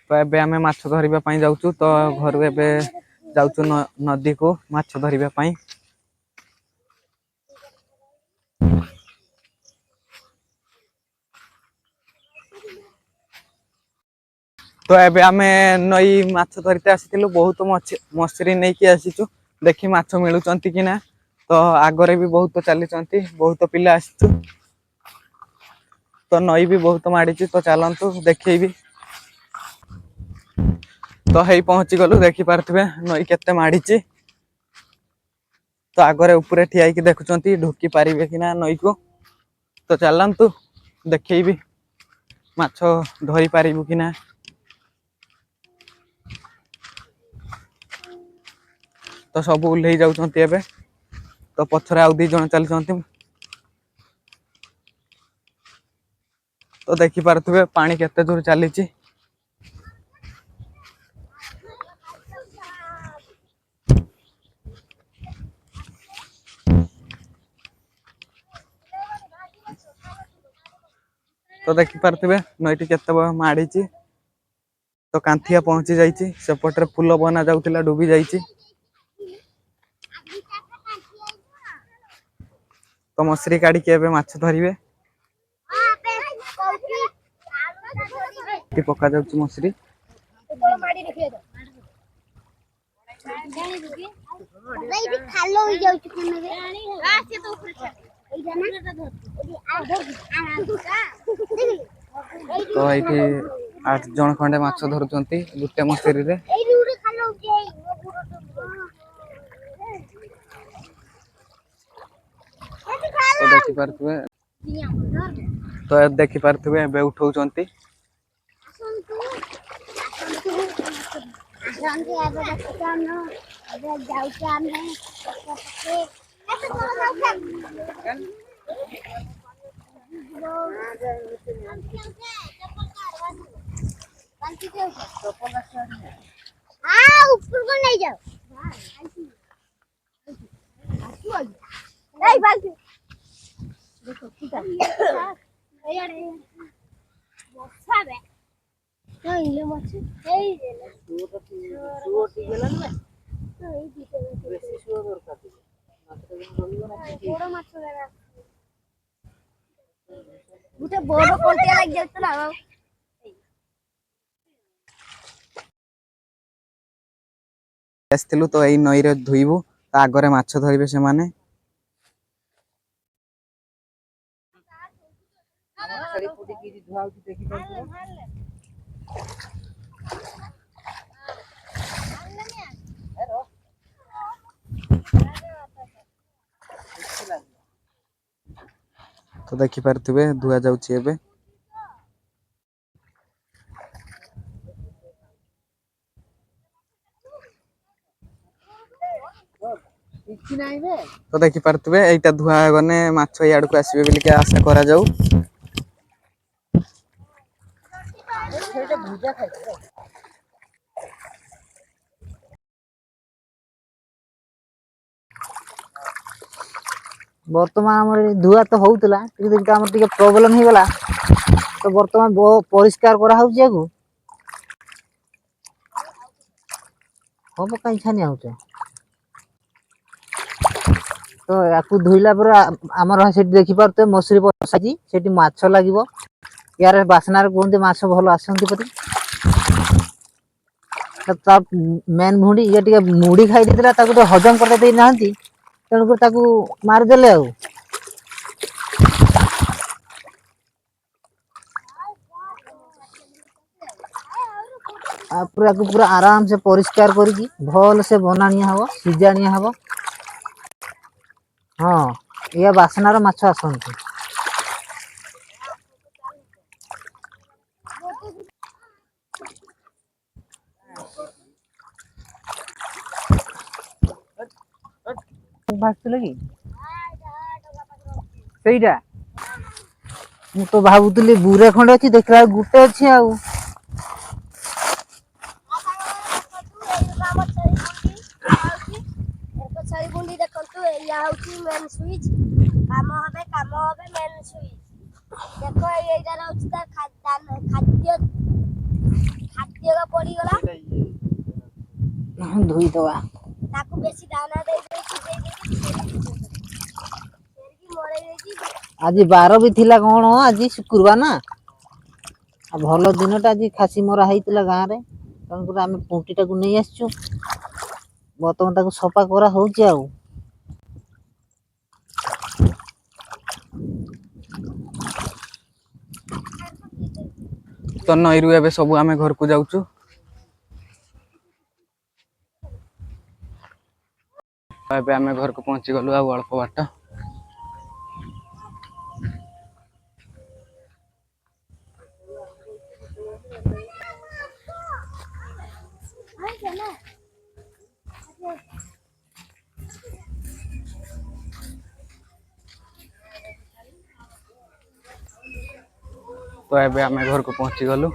तो एबे आमे माछ धरिबा पई जाउचु तो घर एबे जाउचु नदी को माछ धरिबा पई। तो एबे आमे नई माछ धरते आसीथिलु बहुत मछरी नै कि आसीचु देखि माछ मिलुचंती कि ना। तो आगरे भी बहुत चलीचंती बहुत पिला आसीचु तो नई भी बहुत माड़ी तो चलतु देखी। तो हेई पहुंची गलु देखि पारथिबे नई केते माड़ी। तो आगरे ऊपर ठिया कि देखुचंती ढुकी पारिबे कि ना नई को। तो चलतु देखी माछ धरी पारिबु कि ना। तो सब उल्लेई जाउचंती एबे तो पछरे आउ 2 जण चलीचंती। तो देखि पारथिबे पानी केते दूर चलीची। तो देखि पारथिबे नईटी केते माड़ीची। तो कांथिया पहुंची जाइची सेपटरे फूल बना जाउतिला डूबी जाइची। तो मछरी काढ़ी के एबे माछ धरिबे। कि पका जाउची मछरी। तो ये 8 जन खंडे माछ धरुचंती गुटे मछरी रे। तो देखि पारथुबे तो देखि पारथुबे एबे उठौचंती। गुटे बोर्ड कोंटिया लाग जाउतला आसथिलु तो एई नई रे धुइबु ता आगरे माछ धरिबे से माने। सरी फुडी की धुआ होची देखि पारथुबे। तो देखि पारथुबे धुआ जाउची एबे। तो देखि पारथुबे एटा धुआ गने माछ याड को आसीबे बोली के आशा करा जाऊ। वर्तमान हमर धुआ तो होउतला कि हमर टिके प्रॉब्लम ही गला तो वर्तमान परिष्कार करा होउची आगु होबो काई छानी आउचे तो याकू धुइला पर हमर सेठी देखि पारते मसरी पसाजी सेठी माछ लागिवो यार बासनार कोंते माछ भलो आसंती पति ता मेन मुडी ये टिके मुडी खाइ दितला ताकू तो हजम करते देई नांती तणको ताकू मार देले आउ पूरा आराम से परिष्कार करी भल से बनानिया हबो सिजानिया हबो। हां ये बासनार माछ आसंती भागतले कि सेइटा मु तो भाबुतली बुरे खंडे अछि देखला गुटे अछि आउ छई गुंडी देखंतु या होची मेन स्विच काम होबे मेन स्विच देखो एइजा रहउची तार खाद्य खाद्य का ପଡିଗଲା ଧୋଇଦବା। ତାକୁ ବେଶୀ ଦାନା ଦେଇକି ମରେଇ ଦେଇଛି। ଆଜି ବାର ବି ଥିଲା କଣ ଆଜି ଶୁକ୍ରବାର ନା ଆଉ ଭଲ ଦିନଟା ଆଜି ଖାସି ମରା ହେଇଥିଲା ଗାଁରେ ତେଣୁକରି ଆମେ ପୁଣ୍ଟିଟାକୁ ନେଇ ଆସିଛୁ ବର୍ତ୍ତମାନ ତାକୁ ସଫା କରା ହଉଛି ଆଉ ତ ନଈରୁ ଏବେ ସବୁ ଆମେ ଘରକୁ ଯାଉଛୁ। ଏବେ ଆମେ ଘରକୁ ପହଞ୍ଚି ଗଲୁ ଆଉ ଅଳ୍ପ ବାଟ। ତ ଏବେ ଆମେ ଘରକୁ ପହଞ୍ଚି ଗଲୁ।